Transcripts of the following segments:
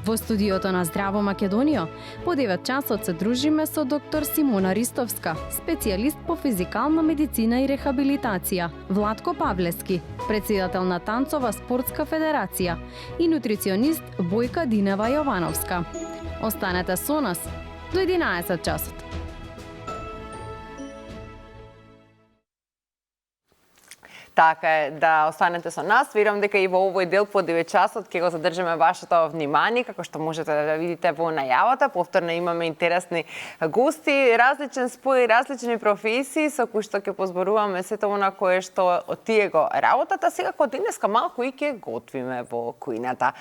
Во студиото на Здраво Македонија, по 9 часот се дружиме со доктор Симона Ристовска, специјалист по физикална медицина и рехабилитација, Владко Павлески, председател на Танцова спортска федерација и нутриционист Бојка Динева Јовановска. Останете со нас до 11 часот. Така е, да останете со нас. Верувам дека и во овој дел по 9 часот ќе го задржиме вашето внимание, како што можете да видите во најавата. Повторно имаме интересни гости, различен спој, различни професии со кои што ќе позборуваме сето она кое што од тие го работата. Секако денеска малку и ќе готвиме во кујната.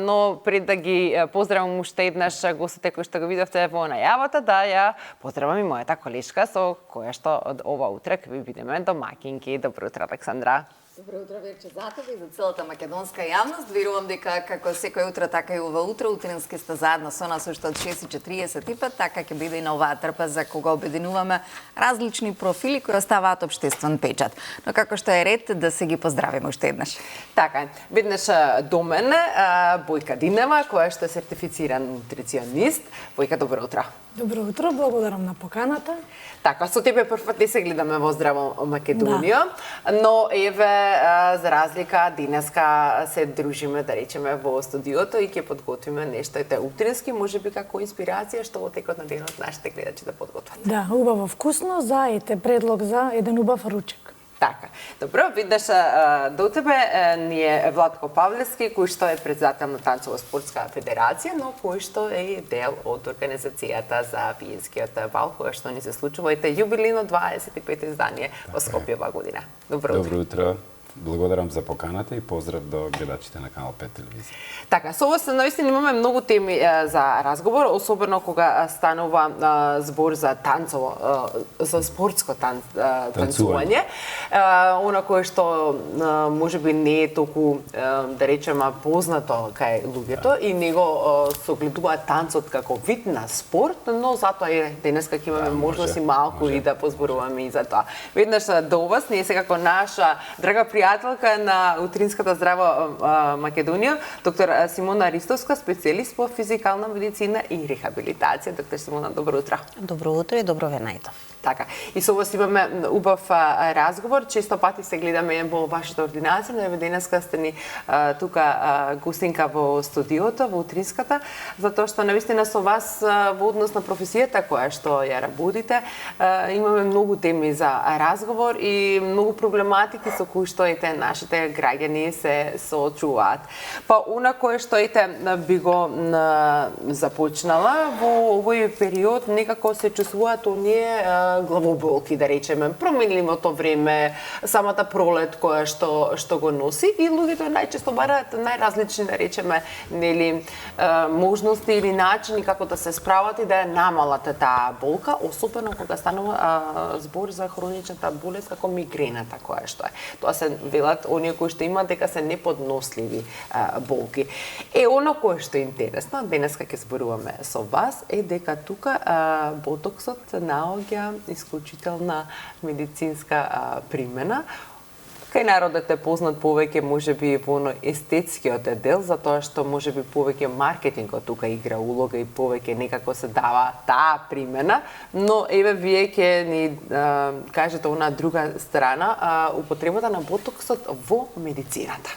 Но пред да ги поздравам уште еднаш гостите кои што го видовте во најавата, да ја поздравам и мојата колешка со која што од ова утре ќе ви бидеме домаќинки. Добро утро, Александра. Добро утро вече за тебе и за целата македонска јавност. Верувам дека како секој утро, така и ова утро, утрински сте заедно со нас уште од 6:45, така ќе биде и на оваа трпа за кога обединуваме различни профили кои оставаат општествен печат. Но како што е ред да се ги поздравиме уште еднаш. Така е. Веднаш до мене Бојка Динева, која што е сертифициран нутриционист. Бојка, добро утро. Добро утро, благодарам на поканата. Така, со тебе првпат не се гледаме во Здраво Македонија, но еве за разлика денеска се дружиме, да речеме, во студиото и ќе подготвиме нешто ете утрински, можеби како инспирација што во текот на денот нашите гледачи да подготват. Да, убаво вкусно за предлог за еден убав ручек. Така. Добро, видиш до тебе ни е Владко Павлески, кој што е председател на Танцова спортска федерација, но кој што е дел од организацијата за Пиенскиот бал, која што ни се случува ете јубилејно 25 издание во Скопје оваа година. Добро утро. Добро утро. Благодарам за поканата и поздрав до гледачите на Канал 5 телевизија. Така, со вас наистина имаме многу теми за разговор, особено кога станува збор за танцово, за спортско танцување. Она кое што можеби не е толку, да речеме, познато кај луѓето и него согледуваат танцот како вид на спорт, но затоа и денеска ќе имаме можност и малку и да позборуваме и за тоа. Веднаш до вас, ние секако наша драга пријателка на утринската Здраво Македонија, доктор Симона Ристовска, специјалист по физикална медицина и рехабилитација. Доктор Симона, добро утро. Добро утро и добро ве најдов. Така, и со вас имаме убав разговор. Често пати се гледаме во вашата ординација, но еве денеска сте ни тука гостинка во студиото, во утринската, затоа што навистина со вас во однос на професијата која што ја работите, имаме многу теми за разговор и многу проблематики со кои што нашите граѓани се соочуваат. Па она кое што би го започнала во овој период, некако се чувствуваат оние главоболки, да речеме, променливото време, самата пролет која што го носи и луѓето најчесто бараат најразлични, да речеме, нели можности или начини како да се справат и да ја намалат таа болка, особено кога станува збор за хроничната болест како мигрената која што е. Тоа се велат оние кои што имаат дека се неподносливи болки. Оно кое што е интересно, денеска ќе зборуваме со вас, е дека тука ботоксот наоѓа исклучителна медицинска примена. Кај народот е познат повеќе можеби во естетскиот дел, затоа што можеби повеќе маркетингот тука игра улога и повеќе некако се дава таа примена, но еве вие ќе ни кажете она друга страна, употребата на ботоксот во медицината.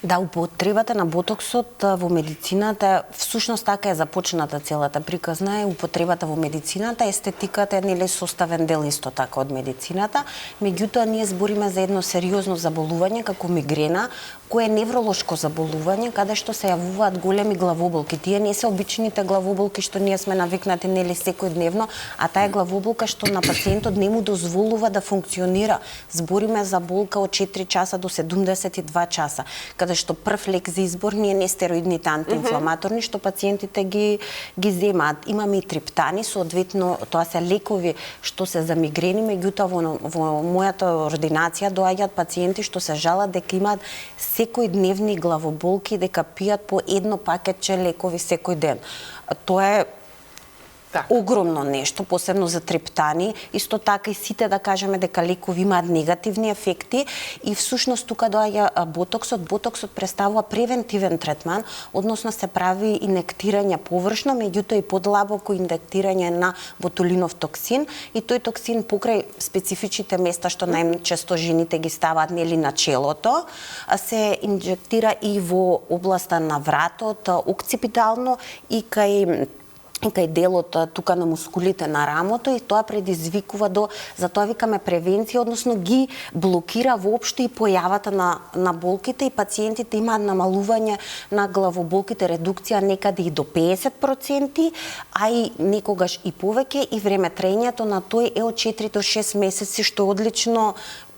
Да, употребата на ботоксот во медицината, всушност така е започната целата приказна, е употребата во медицината, естетиката е нели составен дел исто така од медицината, меѓутоа ние збориме за едно сериозно заболување како мигрена, кое е невролошко заболување, каде што се јавуваат големи главоболки. Тие не се обичните главоболки што ние сме навикнати нели секојдневно, а таа е главоболка што на пациентот не му дозволува да функционира. Збориме за болка од 4 часа до 72 часа, каде што прв лек за избор не е нестероидните антиинфламаторни што пациентите ги земаат. Имаме и триптани, соодветно тоа се лекови што се за мигрени, меѓутоа во мојата ординација доаѓаат пациенти што се жалат дека имаат секојдневни главоболки, дека пијат по едно пакетче лекови секој ден. Тоа е Така. Огромно нешто, посебно за трептани, исто така и сите да кажеме дека лекови имаат негативни ефекти и всушност тука доаѓа ботоксот. Ботоксот представува превентивен третман, односно се прави инектирање површно, меѓутоа и подлабоко инектирање на ботулинов токсин и тој токсин покрај специфичните места што најчесто жените ги ставаат нели на челото, се инжектира и во областа на вратот, окципитално и кај делот тука на мускулите на рамото и тоа предизвикува затоа викаме превенција, односно ги блокира воопшто и појавата на болките и пациентите имаат намалување на главоболките, редукција некаде и до 50%, а и некогаш и повеќе и време траењето на тој е од 4 до 6 месеци, што е одлично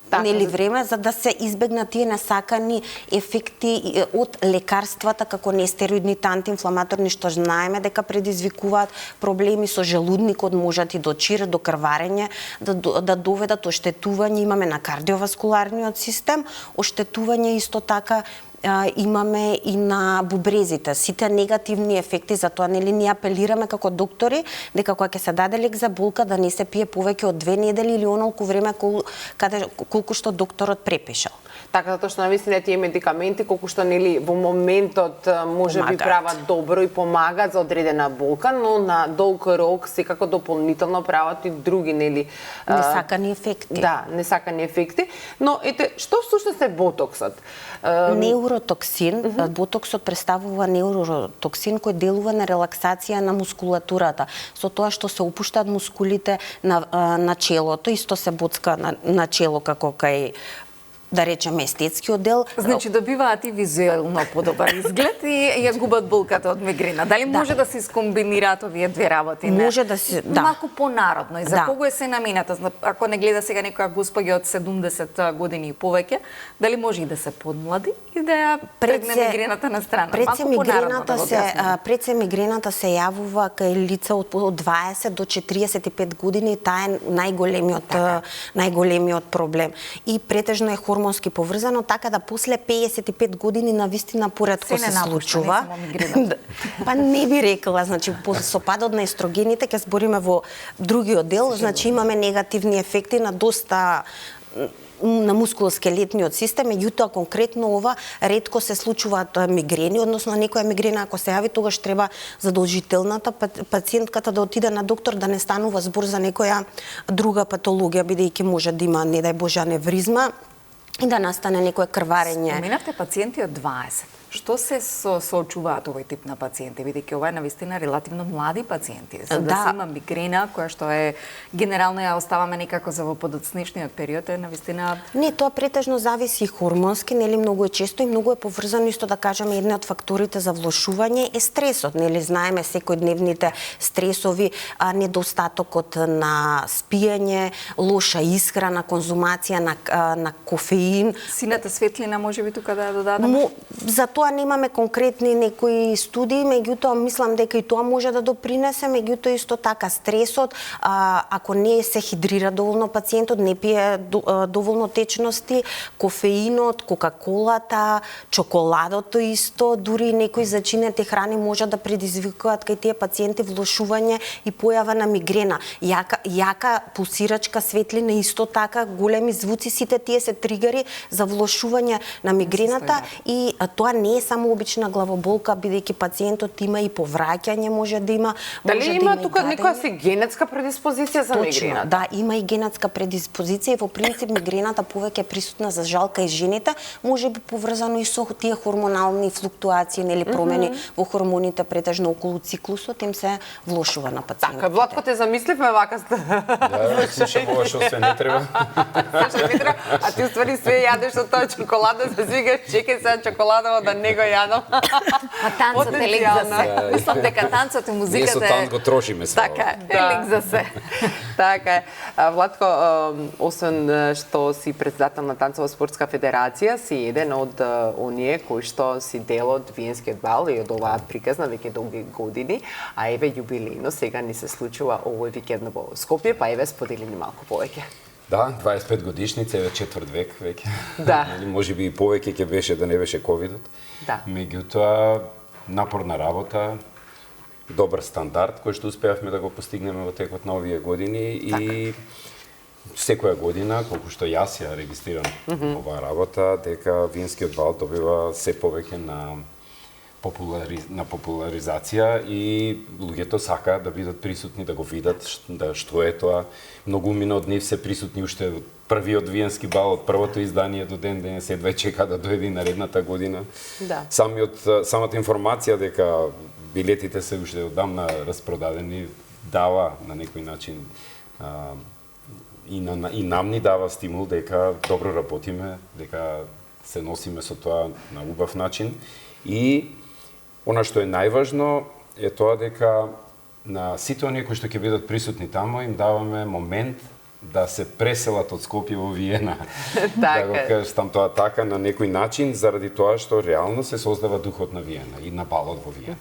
нели време за да се избегнат тие несакани ефекти од лекарствата како нестероидните антиинфламаторни што знаеме дека предизвикуваат проблеми со желудникот, можат и до чир, до крварење, да доведат оштетување, имаме на кардиоваскуларниот систем, оштетување исто така имаме и на бубрезите, сите негативни ефекти, затоа нели ние апелираме како доктори дека кога ќе се даде лек за болка да не се пие повеќе од 2 недели или онолку време колку што докторот препишал. Така, затоа што навистина тие медикаменти колку што нели во моментот може би прават добро и помагаат за одредена болка, но на долг рок секако дополнително прават и други нели несакани ефекти. Да, несакани ефекти, но ете што всушност е ботоксот? Неуротоксин, ботоксот представува неуротоксин кој делува на релаксација на мускулатурата. Со тоа што се опуштаат мускулите на челото, исто се боцка на чело како кај да речеме естетскиот дел. Значи добиваат и визуелно подобар изглед и ја губат болката од мигрена. Дали може да се искомбинираат овие две работи? Може да се, да. Малку понародно и за кого е се намената? Ако не гледа сега некоја госпоѓа од 70 години и повеќе, дали може и да се подмлади и да ја тргне мигрената на страна? Пред се мигрената се јавува кај лица од 20 до 45 години, таа е најголемиот проблем. И претежно е хормонски поврзано, така да после 55 години навистина поретко се случува. Па не би рекла, значи со падот на естрогените ќе збориме во другиот дел, значи имаме негативни ефекти на доста на мускулоскелетниот систем, меѓутоа конкретно ова ретко се случуваат мигрени, односно некоја мигрена ако се јави, тогаш треба задолжителната пациентката да отиде на доктор, да не станува збор за некоја друга патологија, бидејќи може да има, не дај Боже, аневризма и да настане некое крварење. Споменавте пациенти од 20. Што се соочуваат овој тип на пациенти, бидејќи ова е навистина релативно млади пациенти, за да се има мигрена која што е генерално ја оставаме некако за во подоцнешниот период, е навистина. Не, тоа претежно зависи хормонски, нели многу е често и многу е поврзано исто да кажеме еден од факторите за влошување е стресот, нели знаеме секојдневните стресови, недостатокот на спиење, лоша исхрана, конзумација на кофеин. Сината светлина можеби тука да ја додадеме? За тоа немаме конкретни некои студии, меѓутоа мислам дека и тоа може да допринесе, меѓутоа исто така стресот, ако не се хидрира доволно пациентот, не пие доволно течности, кофеинот, кока-колата, чоколадото исто, дури некои зачинети храни може да предизвикуваат кај тие пациенти влошување и појава на мигрена. Јака пулсирачка светлина исто така, големи звуци, сите тие се тригери за влошување на мигрената и тоа не е само обична главоболка, бидејќи пациентот има и повраќање, може да има. Дали има тука некоја си генетска предиспозиција за мигрената? Да, има и генетска предиспозиција и во принцип мигрената повеќе е присутна за жал кај жените, може би поврзано и со тие хормонални флуктуации, нели промени во хормоните претежно околу циклусот, им се влошува на пациентите. Така, Владко, те замисливме вака. Да, слушам ова што се не треба. А ти уствари све јадеш од тоа чоколада, за свига чекај сега чоколадово да не го јадам. А танцот е лек за се. Мислам дека танцот и музиката Ние со танц го трошиме се. Така е, лек за се. Така е. Владко, освен што си председател на Танцова спортска федерација, си еден од оние кои што си дел од Виенскиот бал и од оваа приказна веќе долги години, а еве јубилејно сега ни се случува овој викенд во Скопје, па еве сподели ни малку повеќе. Да, 25 годишница, еве четврт век веќе. Да. Може би и повеќе ќе беше да не беше ковидот. Да. Меѓутоа, напорна работа, добар стандард кој што успеавме да го постигнеме во текот на овие години и секоја година, колку што јас ја регистрирам оваа работа, дека виенскиот бал добива се повеќе на популаризација и луѓето сакаат да бидат присутни, да го видат што е тоа. Многумина од нив се присутни уште од првиот виенски бал, од првото издание до ден денес, едва чека да дојде наредната година. Да. Самата информација дека билетите се уште одамна распродадени дава на некој начин и нам ни дава стимул дека добро работиме, дека се носиме со тоа на убав начин и она што е најважно е тоа дека на сите оние кои што ќе бидат присутни таму им даваме момент да се преселат од Скопје во Виена. Да го кажам тоа така на некој начин заради тоа што реално се создава духот на Виена и на балот во Виена.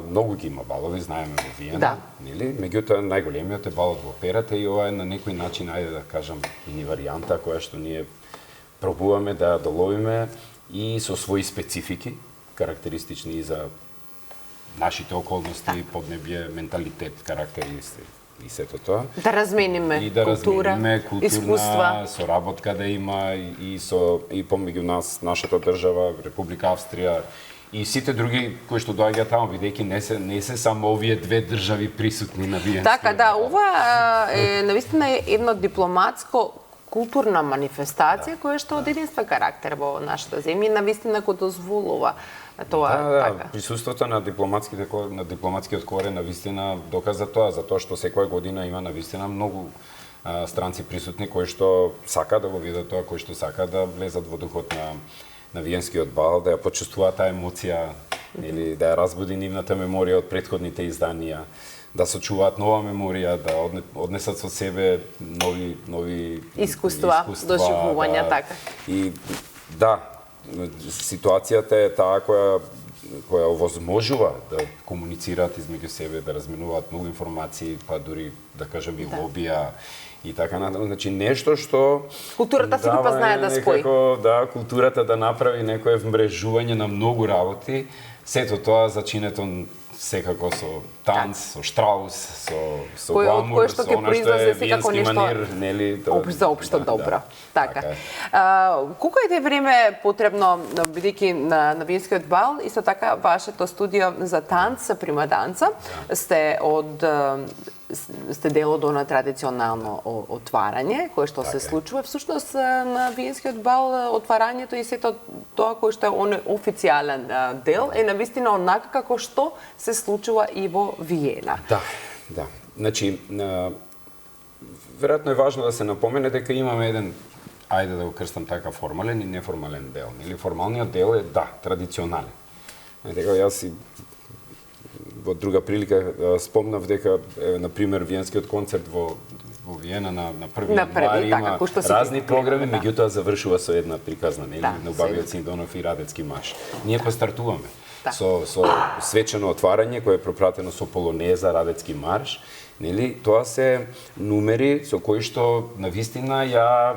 Многу ги има балови, знаеме во Виена, нели? Меѓутоа најголемиот е балот во операта и ова е на некој начин, ајде да кажам, мини варијанта која што ние пробуваме да доловиме и со своји специфики, карактеристични и за нашите околности, поднебје, менталитет, карактеристики и сето тоа. Да размениме култура, искуства, соработка да има и помеѓу нас, нашата држава, Република Австрија и сите други кои што доаѓаат таму, бидејќи не се само овие две држави присутни на виенскиот. Така, да, ова е навистина едно дипломатско културна манифестација која што од единствен карактер во нашата земја и навистина го дозволува тоа така. Присуството на дипломатскиот корен навистина доказа тоа, затоа што секоја година има навистина многу странци присутни кои што сака да го видат тоа, кои што сака да влезат во духот на виенскиот бал, да ја почувствуваат таа емоција, или да ја разбуди нивната меморија од претходните изданија, да сочуваат нова меморија, да однесат со себе нови искуства, доживувања, така. И да, ситуацијата е таа која овозможува да комуницираат измеѓу себе, да разменуваат многу информации, па дури да кажем и лобија и така натаму. Значи нешто што културата си па знае да спои. Да, културата да направи некое вмрежување на многу работи, сето тоа зачинето секако со танц, со штраус, со гламур, со она што е виенски манир, нели? За општо добро. Така. Колку е време потребно, бидејќи на виенскиот бал, исто така вашето студио за танц, Прима Данца, сте дел од она традиционално отварање кое што се случува. Всушност на виенскиот бал отварањето и сето тоа кое што е официјален дел е навистина онака како што се случува и во Виена. Да. Значи, веројатно е важно да се напомене дека имаме еден, ајде да го крстам така, формален и неформален дел. Или формалниот дел е традиционален. Дека јас и во друга прилика спомнав дека на пример виенскиот концерт во Виена на 1 януари има разни програми, меѓутоа завршува со една приказна, нели, на Убавиот Синдонов и Радецки марш. Ние постартуваме со свечено отварање кое е пропратено со полонеза, Радецки марш, нели? Тоа се numери со кои што навистина ја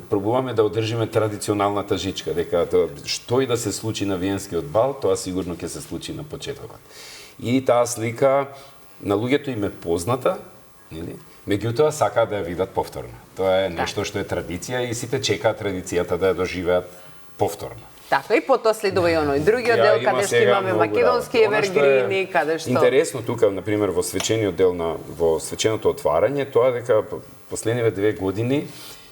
пробуваме да одржиме традиционалната жичка, дека што и да се случи на виенскиот бал, тоа сигурно ќе се случи на почетокот. И таа слика на луѓето им е позната, нели? Меѓутоа сакаат да ја видат повторно. Тоа е нешто што е традиција и сите чекаат традицијата да ја доживеат повторно. Така, и потоа следува и оној другиот дел, каде што имаме македонски евергрини, каде што... Интересно тука, например, во свечениот дел во свеченото отварање, тоа дека последниве 2 години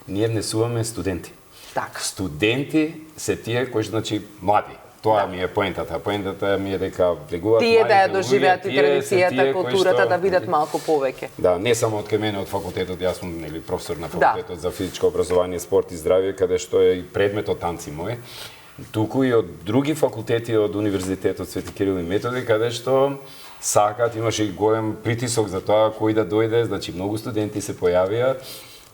ние внесуваме студенти. Така. Студенти се тие кои значи млади. Тоа ми е поентата. Поентата ми е дека влегуваат тие младите да ја доживеат и традицијата, културата што, да видат малку повеќе. Да, не само од кај мене од факултетот, јас сум професор на факултетот за физичко образование, спорт и здравје, каде што е и предметот танци мој. Туку и од други факултети од Универзитетот Свети Кирил и Методи, каде што сакат, имаше и голем притисок за тоа кој да дојде, значи многу студенти се појавија.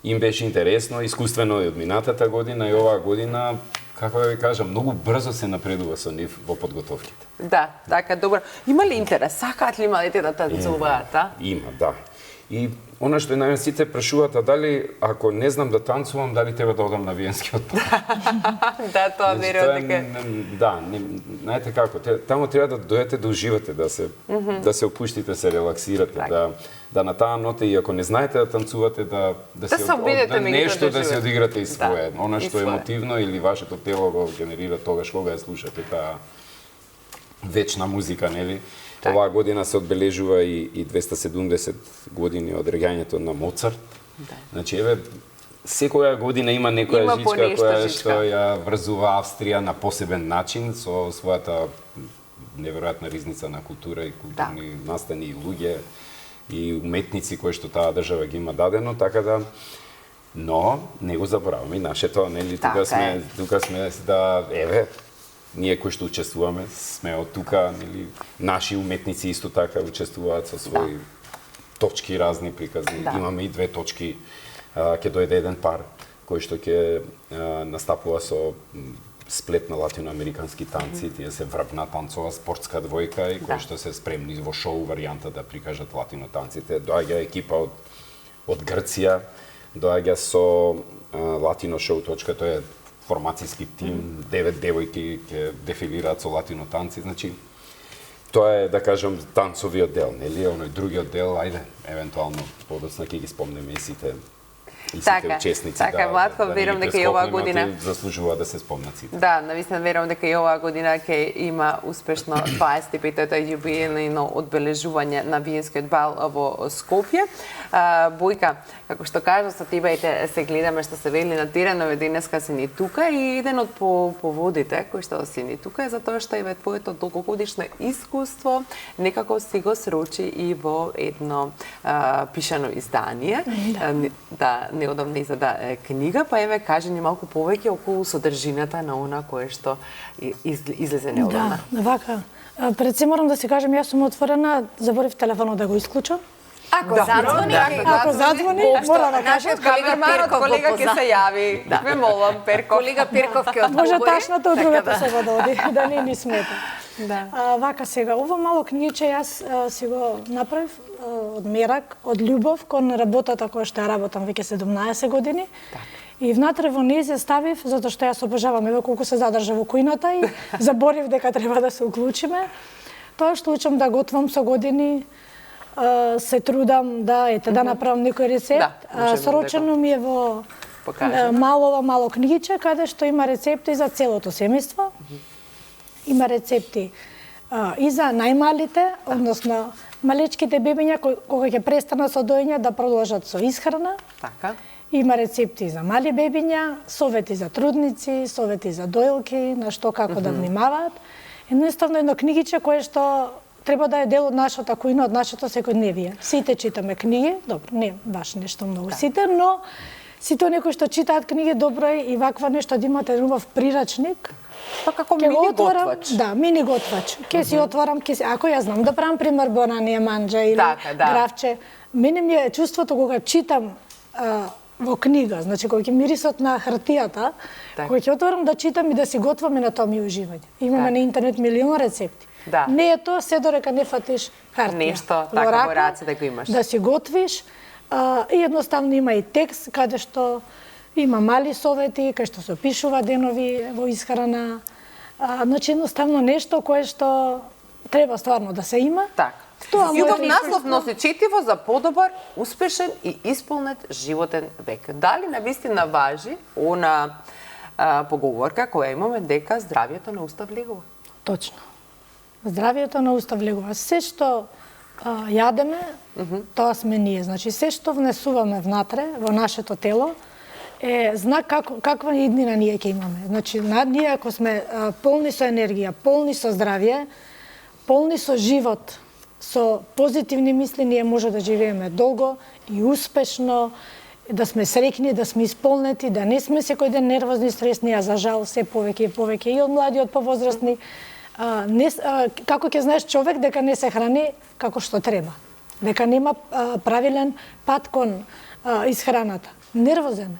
Им беше интересно, искуствено и од минатата година и оваа година, како да ви кажам, многу брзо се напредува со нив во подготовките. Да, така, добро. Има ли интерес? Сакаат ли младите да танцуваат, Има, да. И она што најме сите прашуваат, а дали ако не знам да танцувам, дали треба да одам на виенскиот бал? Да, тоа верувам дека да, знаете како, таму треба да дојдете да уживате, да се опуштите, се релаксирате, да на таа нота и ако не знаете да танцувате, да се обидете нешто да се одиграте и свое, она што е свое. емотивно или вашето тело го генерира тогаш кога ја слушате таа вечна музика, нели? Оваа година се одбележува и 270 години од регањето на Моцарт. Значи, еве, секоја година има некоја жичка која што ја врзува Австрија на посебен начин со својата неверојатна ризница на култура и културни настани и луѓе и уметници кои што таа држава ги има дадено, така да но не го забораваме и нашето, нели, тука сме да еве ние кои што учествуваме сме од тука, нели, наши уметници исто така учествуваат со своји точки разни приказни. Имаме и две точки, ќе дојде еден пар кој што ќе настапува со сплет на латиноамерикански танци, тие се врбна танцова спортска двојка и кои што се спремни во шоу варијанта да прикажат латино танците. Доаѓа екипа од Грција, доаѓа со латино шоу точка, тоа е формацијски тим, 9 девојки ќе дефилираат со латино танци, значи тоа е, да кажам, танцовиот дел, нели? Оној другиот дел, ајде, евентуално подоцна ќе ги спомнеме и сите учесници. Така, Владко, верувам дека и оваа година заслужува да се спомнат сите. Да, навистина верувам дека и оваа година ќе има успешно 25-тото јубилејно одбележување на Виенскиот бал во Скопје. Бојка, како што кажа, со тибајте се гледаме што се вели на терен, ове денеска си ни тука и еден од поводите кој што си ни тука е затоа што еве твоето долгогодишно искуство некако си го срочи и во едно пишано издание. Да, неодамна издаде книга, па еве кажи ни малку повеќе околу содржината на она кое што излезе неодамна. Да, вака. Пред се морам да си кажем, јас сум отворена, заборив телефонот да го исклучам. Ако задзвони, мора да кажам. Камерманот колега ќе се јави. Ве молам, Перков. Колега Перков ќе одговори. Може ташната од другата соба да оди, да не ни смета. Да. Вака сега, ова мало книгиче јас си го направив од мерак, од љубов кон работата која што ја работам веќе 17 години. И внатре во нејзе ставив, затоа што јас обожавам, еве колку се задржа во кујната и заборив дека треба да се уклучиме. Тоа што учам да готвам со години, се трудам да направам некој рецепт. Срочено ми е во мало книгиче, каде што има рецепти за целото семејство. Има рецепти и за најмалите, односно малечките бебиња кога ќе престанат со доење да продолжат со исхрана. Така. Има рецепти за мали бебиња, совети за трудници, совети за доилки, на што како да внимаваат. Едноставно едно книгиче кое што треба да е дел од нашата кујна, од нашето секојдневие. Сите читаме книги, добро, не баш нешто многу сите, но сите некои што читаат книги, добро е и ваква нешто да имате убав прирачник. Па како мини готвач. Да, мини готвач. Ке си отварам, ако ја знам да правам пример бонанија манџа или гравче. Мене ми е чувството кога читам во книга, значи кога ќе мирисот на хартијата, кога ќе отворам да читам и да си готвам, на тоа ми е уживање. Имаме на интернет милион рецепти. Да. Не е тоа се дорека не фатиш хартија. Нешто така во раце да го имаш. Да си готвиш и едноставно има и текст каде што има мали совети, кај што се опишува денови во исхрана. Значи едноставно нешто кое што треба стварно да се има. Така. Љубов наслов носи четиво за подобар, успешен и исполнет животен век. Дали навистина важи она поговорка која имаме дека здравјето на уста влегува? Точно. Здравјето на уста влегува. Се што јадеме, тоа сме ние. Значи се што внесуваме внатре во нашето тело е знак каква иднина ние ќе имаме. Значи ние ако сме полни со енергија, полни со здравје, полни со живот, со позитивни мисли, ние може да живееме долго и успешно, да сме среќни, да сме исполнети, да не сме секој ден нервозни, стресни, а за жал се повеќе и повеќе и од млади, од повозрастни. Како ќе знаеш човек дека не се храни како што треба, дека нема правилен пат кон исхраната. Нервозен е.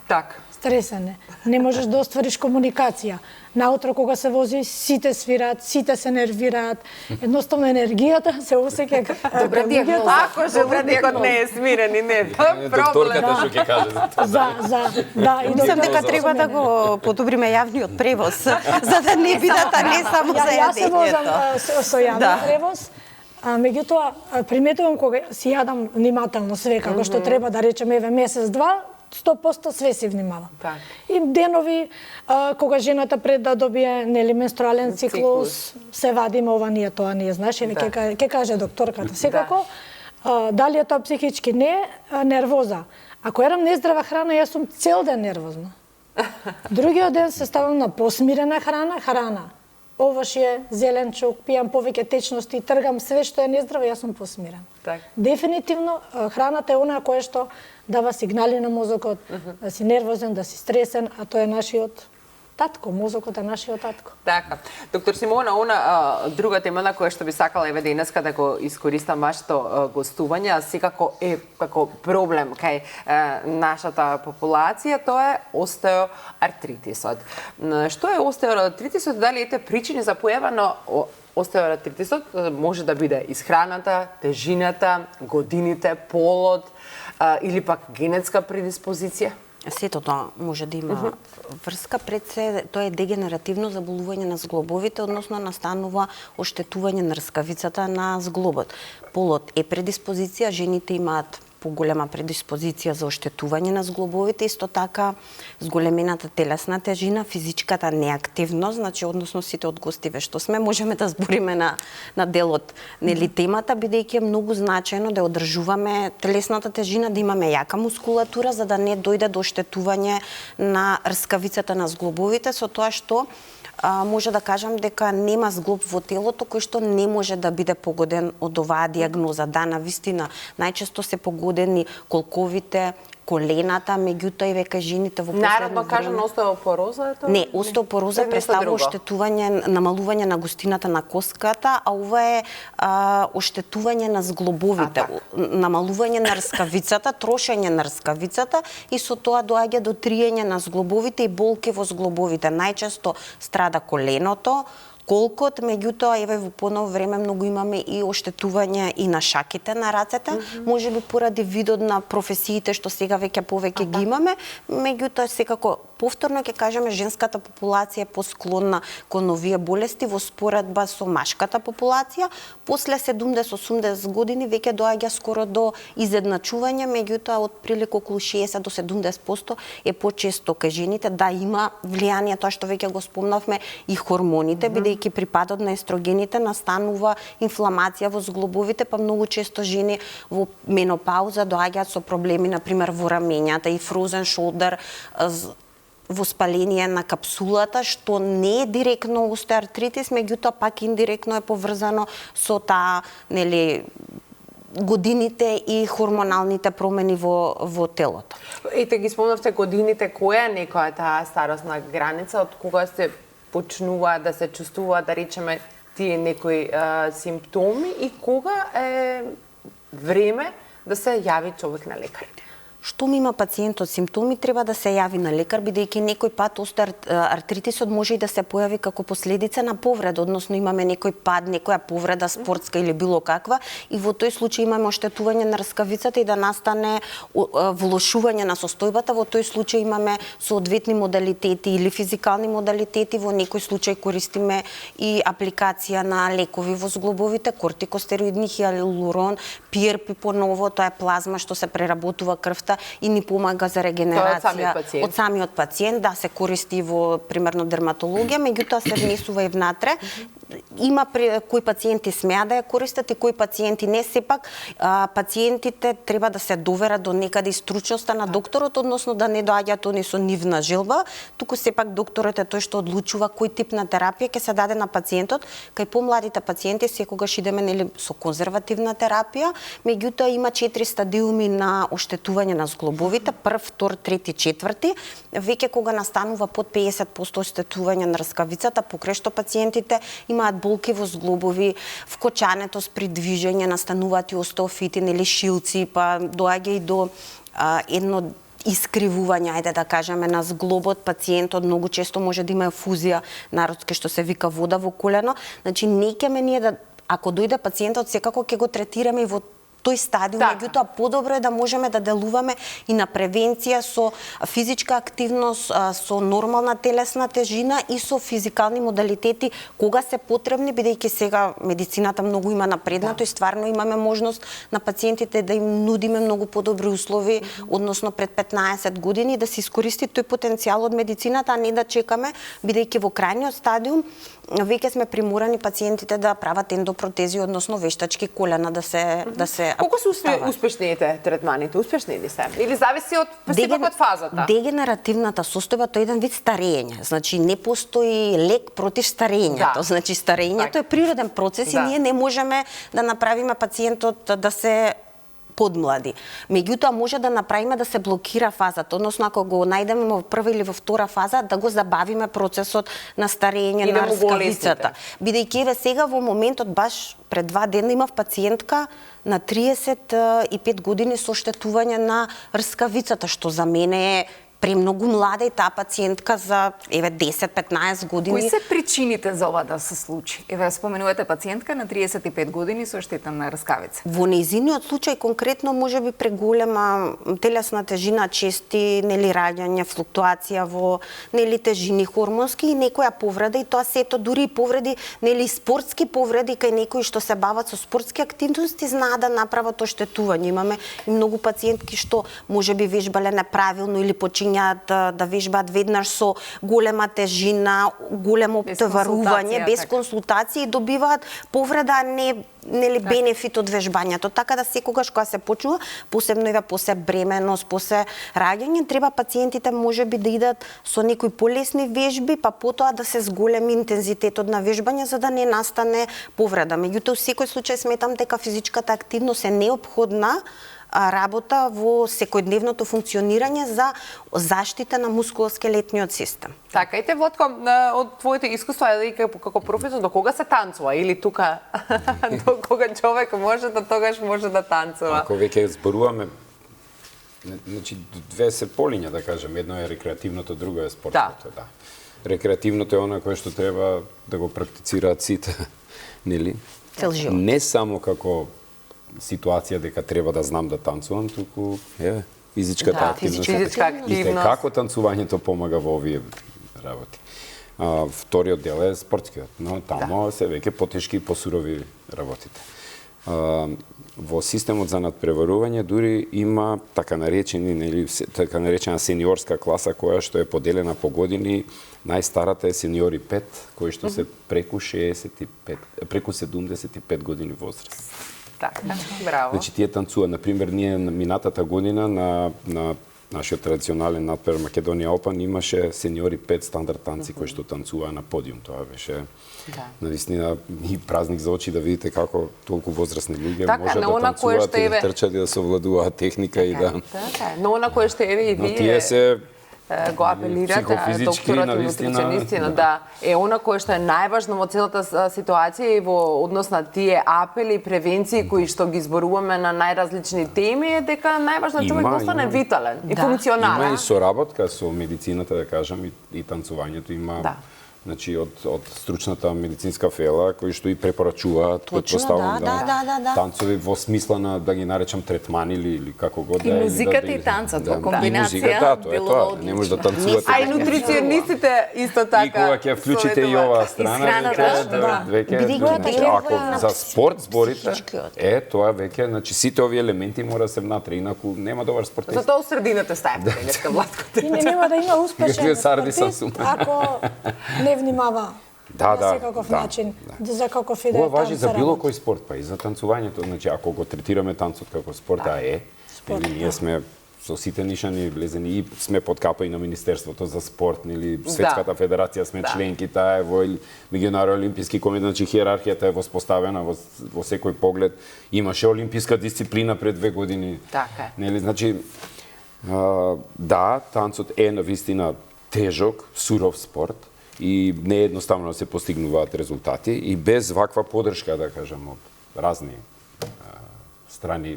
Так. Стресен е. Не можеш да оствариш комуникација. Наутро кога се вози, сите свираат, сите се нервираат. Едноставно енергијата се осеќа Добра диагноза. Ако животникот не е смирен и не е проблем. Докторката што ќе каже за тоа. и Мислам дека доктор треба да го подобриме јавниот превоз, за да не бидат не само за Јас се возам јадењето. со јавен превоз. Меѓутоа, приметувам кога си јадам внимателно све, како што треба да речеме, месец-два, 100% све си внимавам. Так. И денови, кога жената пред да добие менструален циклус, се вадиме ова ние, тоа ние, знаеш, ќе каже докторката. Секако, дали е тоа психички? Не, нервоза. Ако едам нездрава храна, јас сум цел ден нервозна. Другиот ден се ставам на посмирена храна. Овошје, зеленчук, пијам повеќе течности, тргам све што е нездраво, јас сум посмирен. Так. Дефинитивно, храната е она кое што дава сигнали на мозокот, да си нервозен, да си стресен, а тоа е нашиот татко, мозокот е нашиот татко. Така. Доктор Симона, друга тема на која што би сакала еве денеска да го искористам вашето гостување, а секако е како проблем кај нашата популација, тоа е остеоартритисот. Што е остеоартритисот? Дали ете причини за појава на остеоартритисот? Може да биде исхраната, тежината, годините, полот или пак генетска предиспозиција? Сето тоа може да има врска, пред се тоа е дегенеративно заболување на зглобовите, односно настанува оштетување на рскавицата на зглобот. Полот е предиспозиција, жените имаат поголема предиспозиција за оштетување на зглобовите, исто така зголемената телесна тежина, физичката неактивност, значи односно сите од гостиве што сме можеме да збориме на делот нели темата, бидејќи е многу значајно да одржуваме телесната тежина, да имаме јака мускулатура за да не дојде до оштетување на рскавицата на зглобовите, со тоа што може да кажам дека нема зглоб во телото кој што не може да биде погоден од оваа диагноза. Да, навистина, најчесто се погодени колковите, колената, меѓутоа и века жените во последно Народно кажано остеопороза е тоа? Не, остеопороза представува оштетување, намалување на густината на коската, а ова е оштетување на зглобовите, намалување на рскавицата, трошење на рскавицата и со тоа доаѓа до триење на зглобовите и болки во зглобовите. Најчесто страда коленото, колкот, меѓутоа еве во поново време многу имаме и оштетување и на шаките на рацете, можеби поради видот на професиите што сега веќе повеќе ги имаме, меѓутоа секако повторно ќе кажеме женската популација е посклонна кон овие болести во споредба со машката популација. После 70-80 години веќе доаѓа скоро до изедначување, меѓутоа од прилика околу 60 до 70% е почесто кај жените. Да, има влијание тоа што веќе го спомнавме и хормоните, бидејќи припадот на естрогените настанува инфламација во зглобовите, па многу често жени во менопауза доаѓаат со проблеми, например во рамењата и frozen shoulder, воспаление на капсулата, што не е директно остеоартритис, меѓутоа пак индиректно е поврзано со таа, нели, годините и хормоналните промени во телото. Ете ги спомнавте годините, која е некоја таа старосна граница од кога се почнува да се чувствува, да речеме, тие некои симптоми и кога е време да се јави човек на лекар? Штом има пациентот симптоми, треба да се јави на лекар, бидејќи некој пат остеоартритисот може и да се појави како последица на повреда, односно имаме некој пад, некоја повреда спортска или било каква, и во тој случај имаме оштетување на рскавицата и да настане влошување на состојбата. Во тој случај имаме соодветни модалитети или физикални модалитети, во некој случај користиме и апликација на лекови во зглобовите, кортикостероидни, хиалурон, PRP поново, тоа е плазма што се преработува крвта и ни помага за регенерација од самиот пациент, да се користи во примерно дерматологија, меѓутоа се внесува и внатре. Има кои пациенти смеат да ја користат и кои пациенти не. Сепак пациентите треба да се доверат до некаде и стручноста на докторот, односно да не доаѓаат они со нивна желба, туку сепак докторот е тој што одлучува кој тип на терапија ќе се даде на пациентот. Кај помладите пациенти секогаш идеме нели со конзервативна терапија, меѓутоа има 4 стадиуми на оштетување на зглобовите, прв, втор, трети, четврти. Веќе кога настанува под 50% оштетување на рскавицата, покрај што пациентите имаат болки во зглобови, вкочането с придвижење, настануваат и остеофити, нели шилци, па доаѓа и до искривување, ајде да кажеме, на зглобот, пациентот многу често може да има фузија, народски што се вика вода во колено. Значи, не ќеме ние да, ако дојде пациентот, секако ќе го третираме и во тој стадиум, меѓутоа подобро е да можеме да делуваме и на превенција со физичка активност, со нормална телесна тежина и со физикални модалитети кога се потребни, бидејќи сега медицината многу има напреднато и стварно имаме можност на пациентите да им нудиме многу подобри услови, односно пред 15 години да се искористи тој потенцијал од медицината, а не да чекаме, бидејќи во крајниот стадиум веќе сме приморани пациентите да прават ендопротези, односно вештачки колена да се Колку се успешните третманите? Успешни ли се? Или зависи од сепак од фазата? Дегенеративната состојба тоа е еден вид старење. Значи не постои лек против старењето. Значи старењето е природен процес и ние не можеме да направиме пациентот да се подмлади. Меѓутоа може да направиме да се блокира фазата, односно ако го најдеме во прва или во втора фаза, да го забавиме процесот на старење на рскавицата. Бидејќи еве сега во моментот баш пред 2 дена имав пациентка на 35 години со оштетување на рскавицата, што за мене е премногу млада и таа пациентка за 10-15 години. Кои се причините за ова да се случи? Еве споменувате пациентка на 35 години со оштетена рскавица. Во нејзиниот случај конкретно можеби преголема телесна тежина, чести раѓање, флуктуација во тежини хормонски и некоја повреда, и тоа сето дури и повреди, спортски повреди кај некои што се бават со спортски активности знаат да направат оштетување. Имаме и многу пациентки што можеби вежбале неправилно или почињаат да вежбаат веднаш со голема тежина, големо оптоварување, без консултација и добиваат повреда, а не бенефит од вежбањето. Така да секогаш кога се почнува, посебно еве после бременост, после раѓање, треба пациентите можеби да идат со некои полесни вежби, па потоа да се зголеми интензитетот на вежбање за да не настане повреда. Меѓутоа, во секој случај сметам дека физичката активност е неопходна работа во секојдневното функционирање за заштита на мускулоскелетниот систем. Така, ете Владко, од твоите искуства и како професор, до кога се танцува? Или тука, до кога човек тогаш може да танцува? Ако веќе зборуваме, значи две се полиња, да кажем, едно е рекреативното, друго е спортното, да. Рекреативното е она кое што треба да го практицираат сите, нели? Цел живот. Не само како ситуација дека треба да знам да танцувам, туку физичката активност. И како танцувањето помага во овие работи. Вториот дел е спортскиот, но тамо се веќе потешки и посурови работите. Во системот за надпреварување дури има така наречена сениорска класа која што е поделена по години. Најстарата е сениори 5, кои што се преку 75 години возраст. Така, браво. Значи тие танцуваат, например, ние минатата година на нашиот традиционален надпревар Македонија Опен имаше сениори 5 стандард танци кои што танцуваа на подиум. Тоа беше навистина и празник за очи да видите како толку возрастни луѓе може да танцуваат и да трчат и да се овладуваат техника и да. Така, но она кое што еве и вие. Но тие се го апелирате, докторот и нутриционистина, да, е она кое што е најважно во целата ситуација и во однос на тие апели, превенции кои што ги зборуваме на најразлични теми, е дека најважно човек да остане витален и функционален. Има и соработка со медицината, да кажам, и танцувањето има. Значи од стручната медицинска фела кои што и препорачуваат, предпоставувам танцови во смисла на да ги наречам третмани или како го да. И музиката и танцот во комбинација тоа, не може да танцувате. А и нутриционистите исто така. И кога ќе вклучите и оваа страна, веќе ако за спорт зборите, тоа веќе, значи сите овие елементи мора да се внатре, инаку нема добар спортист. Затоа средината ставите денеска Владко. И нема да има успешен спортист ако не внимава на секаков начин, за каков и да е ова важи за било кој спорт, па и за танцувањето. Значи, ако го третираме танцот како спорт, ние сме со сите нишани влезени и сме под капа и на Министерството за спорт, или Светската федерација сме членки, таа е во Меѓународен олимписки комитет, значи хиерархијата е воспоставена во секој поглед. Имаше олимписка дисциплина пред 2 години. Така. Нели, значи, танцот е навистина тежок, суров спорт, и не е едноставно да се постигнуваат резултати и без ваква поддршка, да кажам, од разни страни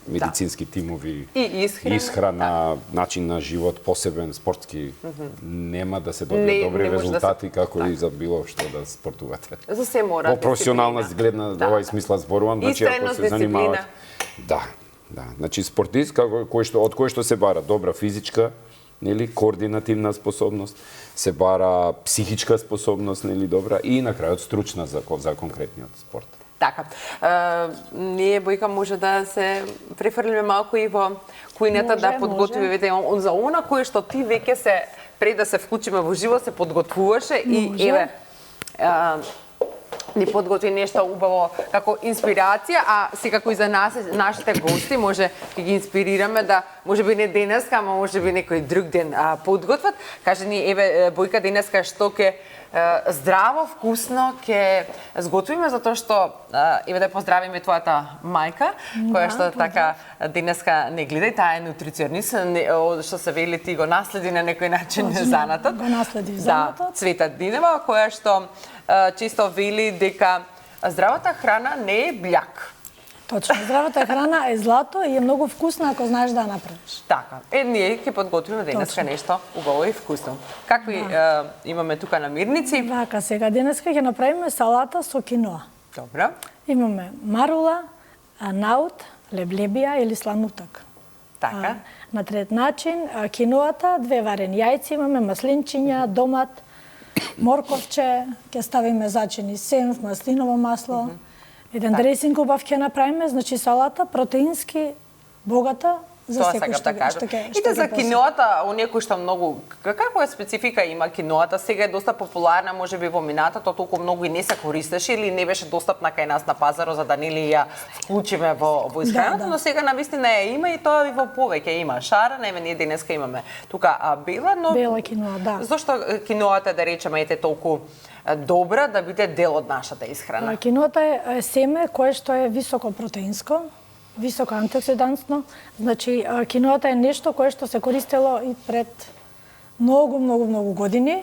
медицински тимови, И исхрана, начин на живот, посебен спортски, нема да се добијат добри не може резултати како да и за било што да спортувате. За се мора Во професионална дисциплина. гледна овај смисла зборувам, значи ако Истрајност, се занимавате. дисциплина. Да. Значи спортист од кој што се бара добра физичка, нели, координативна способност, се бара психичка способност, нели, добра и на крајот стручна за конкретниот спорт. Така. Ние, Бојка, може да се префрлиме малку и во кујната да подготвиме за она кое што ти веќе се, пред да се вклучиме во живот, се подготвуваше и еве, ни подготви нешто убаво како инспирација, а секако и за нас, нашите гости, може ќе ги инспирираме да, може би не денеска, ама може би некој друг ден подготват. Каже ни, еве, Бојка, денеска што ќе здраво, вкусно ќе сготвиме, затоа што еве да поздравиме твојата мајка, која што така денеска не гледа, и таа е нутриционист, што се вели ти го наследи на некој начин занатот. Го наследи занатот. Да, Цвета Динева, која што чисто вели дека здравата храна не е бљак. Точно, здравата храна е злато и е многу вкусна ако знаеш да ја направиш. Така. Ние ќе подготвиме денеска нешто убаво и вкусно. Какви имаме тука намирници? Така, сега денеска ќе направиме салата со киноа. Добро. Имаме марула, наут, леблебија или сланутак. Така. На трет начин, киноата, 2 варени јајци, имаме маслинчиња, домат, морковче, ќе ставиме зачини сенф, маслиново масло. Еден дресинг убав ќе направиме, значи салата протеински богата за секој што ќе. Ите за киноата, оние кои што многу, каква е специфика има киноата? Сега е доста популарна, можеби во минатото толку многу и не се користеше или не беше достапна кај нас на пазарот за да нели ја вклучиме во исхраната, но сега навистина ја има и тоа и во повеќе има. Шарена, еве ние денеска имаме тука бела, но бела киноа, да. Зошто киноата, да речеме, ете толку добра да биде дел од нашата исхрана? Киноата е семе кое што е високо протеинско, високо антиоксидантно. Значи, киноата е нешто кое што се користело и пред многу години.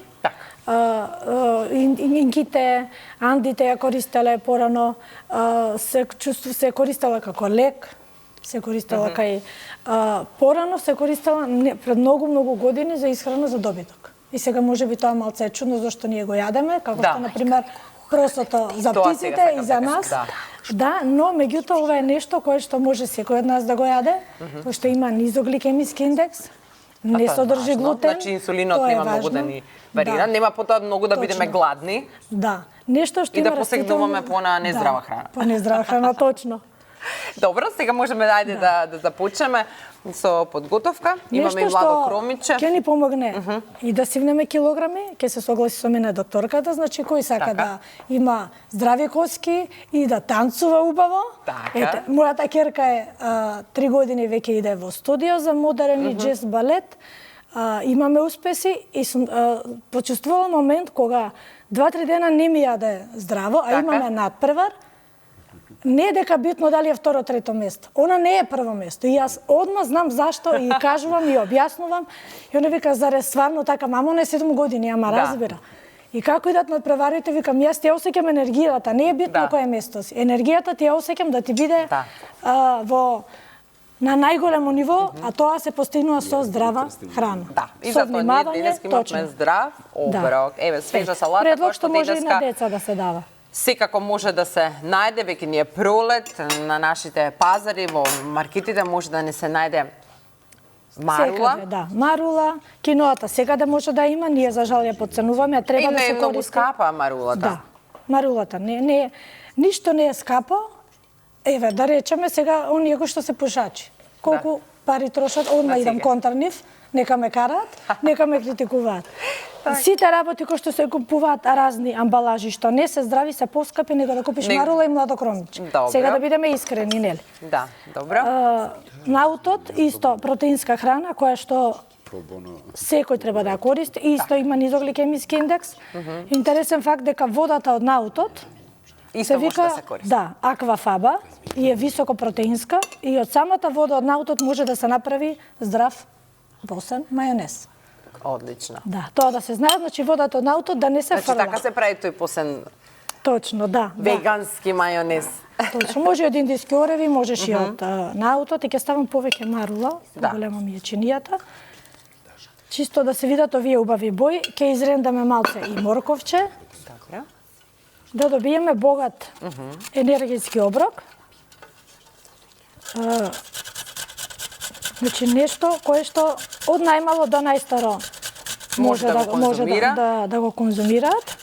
Инките, андите ја користеле порано, се користела како лек, се користела кај... Порано се користела пред многу години за исхрана за добиток. И сега може би тоа малце е чудно зашто ние го јадеме, како што, например, просото за птиците и за нас. Да, но меѓутоа ова е нешто кое што може секој од нас да го јаде, кој што има низогликемиски индекс, не содржи глутен. Значи инсулинот нема многу да ни варира, нема потоа многу да бидеме гладни. Да, нешто што и да посегнуваме по на нездрава храна. По нездрава храна, точно. Добро, сега можеме да започнеме со подготовка. Имаме и младо кромиче. Ќе ни помогне и да сивнеме килограми, ќе се согласи со мене докторката, значи кој сака да има здрави коски и да танцува убаво. Ете, мојата керка е 3 години веќе иде во студио за модерен и джез балет. Имаме успеси и сум почувствувала момент кога 2-3 дена не ми јаде здраво, а имаме надпревар. Не е дека битно дали е второ, трето место. Она не е прво место. И јас одма знам зашто и кажувам и објаснувам. И она вика, заре стварно така, мамо не 7 години, ама разбира. И како идат надпреварите, викам, јас ти ја осеќам енергијата, не е битно кое место си. Енергијата ти ја осеќам да ти биде на најголемо ниво, а тоа се постигнува со здрава храна. Да, и затоа ние денеска имаме здрав оброк. Еве, свежа салата, предлог што може и на деца да се дава. Секако може да се најде, веќе ни е пролет, на нашите пазари, во маркетите може да не се најде марула. Секаде, да. Марула, киноата секаде може да има, ние за жал ја подценуваме, треба да се користи. И не е многу скапа марулата. Да, марулата ништо не е скапо. Еве, да речеме сега оние кои што се пушачи. Колку пари трошат, одма идам контра нив, нека ме караат, нека ме критикуваат. Сите работи кои што се купуваат разни амбалажи што не се здрави се поскапи него да купиш марула и младо кромиче. Сега да бидеме искрени, нели? Да, добро. Наутот исто протеинска храна која што секој треба да ја користи, исто има низогликемиски индекс. Интересен факт дека водата од наутот се вика аквафаба и е високо протеинска и од самата вода од наутот може да се направи здрав босен мајонез. Одлично. Да, тоа да се знае, значи водата од наутот да не се фрла. Значи така се прави тој посен Точно, да. Вегански мајонез. Точно, може од индиски ореви, можеш и од на аутот, и ќе ставам повеќе марула, голема ми е чинијата. Чисто да се видат овие убави бои, ќе изрендаме малце и морковче, Добро. да добиеме богат енергиски оброк. Значи нешто кое што од најмало до најстаро Може да го конзумира. да го конзумираат.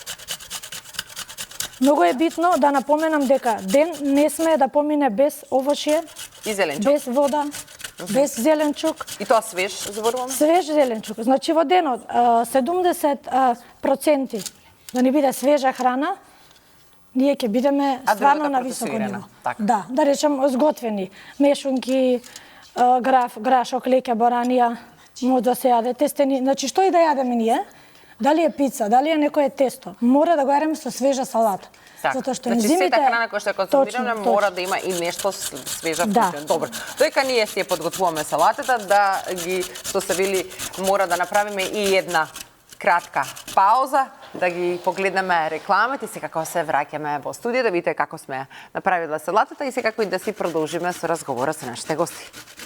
Многу е битно да напоменам дека ден не смее да помине без овошје, И зеленчук. без вода, без зеленчук. И тоа свеж, зборуваме? Свеж зеленчук. Значи во денот 70% да не биде свежа храна, ние ќе бидеме А стварно другата на високо процесирана, ниво. така. Да речем сготвени мешунки, грашок, леќа, баранија, може да се јаде тестени, значи што и да јадеме ние, дали е пица, дали е некое тесто, мора да го јадеме со свежа салата. Така. Затоа што значи, ензимите... сета храна која што ја консумираме Точно, мора точно. да има и нешто свежа Да. вкусен. Добро. Доека ние си ја подготвуваме салатата, да ги составили, мора да направиме и една кратка пауза, да ги погледнеме рекламите и секако се враќаме во студија да видите како сме направила салатата и секако и да си продолжиме со разговора со нашите гости.